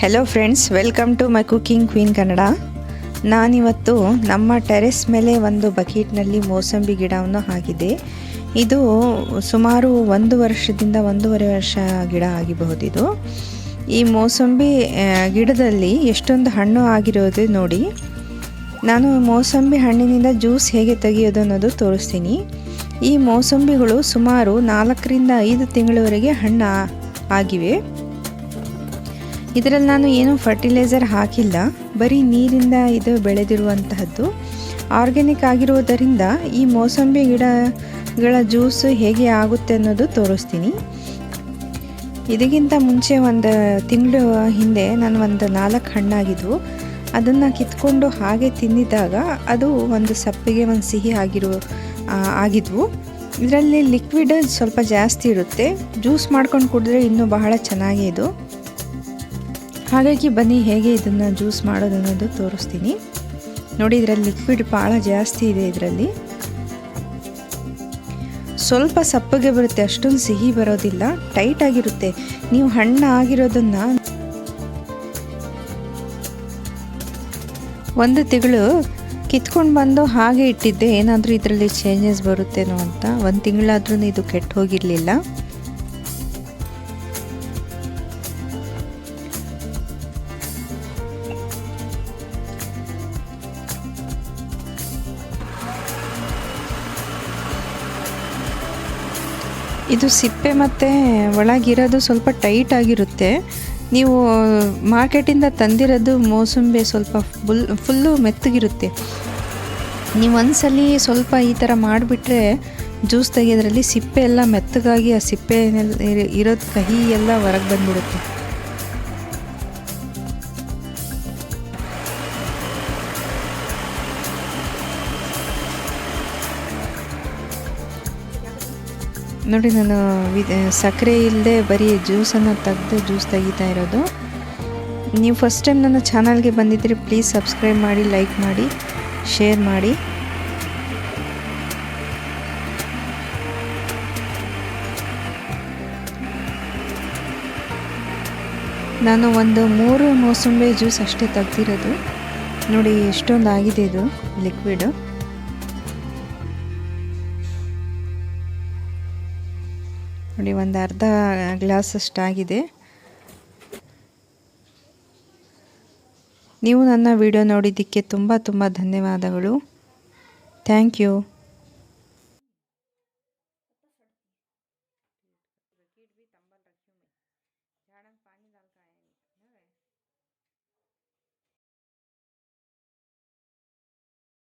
Hello friends, welcome to my Cooking Queen Kannada. ನಾನಿವತ್ತು ನಮ್ಮ terrace ಮೇಲೆ ಒಂದು ಬಕೆಟ್ನಲ್ಲಿ ಮೋಸಂಬಿ ಗಿಡವನ್ನು ಹಾಕಿದೆ. ಇದು ಸುಮಾರು 1 ವರ್ಷದಿಂದ 1.5 ವರ್ಷ ಗಿಡ ಆಗಿಬಹುದಿದು. ಈ ಮೋಸಂಬಿ ಗಿಡದಲ್ಲಿ ಎಷ್ಟೊಂದು ಹಣ್ಣು ಆಗಿರೋದು ನೋಡಿ. ನಾನು ಮೋಸಂಬಿ ಹಣ್ಣಿನಿಂದ ಜ್ಯೂಸ್ ಹೇಗೆ ತೆಗೆಯೋದು ಅನ್ನೋದು ತೋರಿಸ್ತೀನಿ. ಈ ಮೋಸಂಬಿಗಳು ಸುಮಾರು 4 ರಿಂದ 5 ತಿಂಗಳವರೆಗೆ ಹಣ್ಣು ಆಗಿವೆ. ಇದರಲ್ಲಿ ನಾನು ಏನು ಫರ್ಟಿಲೈಸರ್ ಹಾಕಿಲ್ಲ, ಬರೀ ನೀರಿಂದ ಇದು ಬೆಳೆದಿರುವಂತಹದ್ದು. ಆರ್ಗ್ಯಾನಿಕ್ ಆಗಿರುವುದರಿಂದ ಈ ಮೋಸಂಬಿ ಗಿಡಗಳ ಜ್ಯೂಸ್ ಹೇಗೆ ಆಗುತ್ತೆ ಅನ್ನೋದು ತೋರಿಸ್ತೀನಿ. ಇದಕ್ಕಿಂತ ಮುಂಚೆ 1 ತಿಂಗಳು ಹಿಂದೆ ನಾನು 4 ಹಣ್ಣಾಗಿದ್ವು. ಅದನ್ನು ಕಿತ್ಕೊಂಡು ಹಾಗೆ ತಿಂದಿದ್ದಾಗ ಅದು ಒಂದು ಸಪ್ಪಗೆ ಒಂದು ಸಿಹಿ ಆಗಿದ್ವು. ಇದರಲ್ಲಿ ಲಿಕ್ವಿಡ್ ಸ್ವಲ್ಪ ಜಾಸ್ತಿ ಇರುತ್ತೆ. ಜ್ಯೂಸ್ ಮಾಡ್ಕೊಂಡು ಕುಡಿದ್ರೆ ಇನ್ನೂ ಬಹಳ ಚೆನ್ನಾಗಿ ಇದು. ಹಾಗಾಗಿ ಬನ್ನಿ ಹೇಗೆ ಇದನ್ನು ಜ್ಯೂಸ್ ಮಾಡೋದು ಅನ್ನೋದು ತೋರಿಸ್ತೀನಿ. ನೋಡಿ, ಇದರಲ್ಲಿ ಲಿಕ್ವಿಡ್ ಭಾಳ ಜಾಸ್ತಿ ಇದೆ. ಇದರಲ್ಲಿ ಸ್ವಲ್ಪ ಸಪ್ಪಗೆ ಬರುತ್ತೆ, ಅಷ್ಟೊಂದು ಸಿಹಿ ಬರೋದಿಲ್ಲ, ಟೈಟ್ ಆಗಿರುತ್ತೆ. ನೀವು ಹಣ್ಣು ಆಗಿರೋದನ್ನು 1 ತಿಂಗಳು ಕಿತ್ಕೊಂಡು ಬಂದು ಹಾಗೆ ಇಟ್ಟಿದ್ದೆ. ಏನಾದರೂ ಇದರಲ್ಲಿ ಚೇಂಜಸ್ ಬರುತ್ತೇನೋ ಅಂತ. 1 ತಿಂಗಳಾದ್ರೂ ಇದು ಕೆಟ್ಟು ಹೋಗಿರಲಿಲ್ಲ. ಇದು ಸಿಪ್ಪೆ ಮತ್ತು ಒಳಗಿರೋದು ಸ್ವಲ್ಪ ಟೈಟ್ ಆಗಿರುತ್ತೆ. ನೀವು ಮಾರ್ಕೆಟಿಂದ ತಂದಿರೋದು ಮೋಸಂಬಿ ಸ್ವಲ್ಪ ಫುಲ್ಲು ಮೆತ್ತಗಿರುತ್ತೆ. ನೀವು ಒಂದ್ಸಲಿ ಸ್ವಲ್ಪ ಈ ಥರ ಮಾಡಿಬಿಟ್ರೆ ಜ್ಯೂಸ್ ತೆಗೆಯೋದ್ರಲ್ಲಿ ಸಿಪ್ಪೆ ಎಲ್ಲ ಮೆತ್ತಗಾಗಿ ಆ ಸಿಪ್ಪೆ ಇರೋದು ಕಹಿ ಎಲ್ಲ ಹೊರಗೆ ಬಂದ್ಬಿಡುತ್ತೆ. ನೋಡಿ, ನಾನು ಸಕ್ಕರೆ ಇಲ್ಲದೆ ಬರೀ ಜ್ಯೂಸನ್ನು ತೆಗೆದು ಜ್ಯೂಸ್ ತೆಗಿತಾ ಇರೋದು. ನೀವು ಫಸ್ಟ್ ಟೈಮ್ ನನ್ನ ಚಾನಲ್ಗೆ ಬಂದಿದ್ದರೆ ಪ್ಲೀಸ್ ಸಬ್ಸ್ಕ್ರೈಬ್ ಮಾಡಿ, ಲೈಕ್ ಮಾಡಿ, ಶೇರ್ ಮಾಡಿ. ನಾನು 3 ಮೋಸಂಬಿ ಜ್ಯೂಸ್ ಅಷ್ಟೇ ತೆಗ್ದಿರೋದು. ನೋಡಿ ಎಷ್ಟೊಂದು ಆಗಿದೆ ಇದು ಲಿಕ್ವಿಡು. ನೋಡಿ, ಒಂದು ಅರ್ಧ ಗ್ಲಾಸ್ ಅಷ್ಟಾಗಿದೆ. ನೀವು ನನ್ನ ವಿಡಿಯೋ ನೋಡಿದ್ದಕ್ಕೆ ತುಂಬ ಧನ್ಯವಾದಗಳು. Thank you.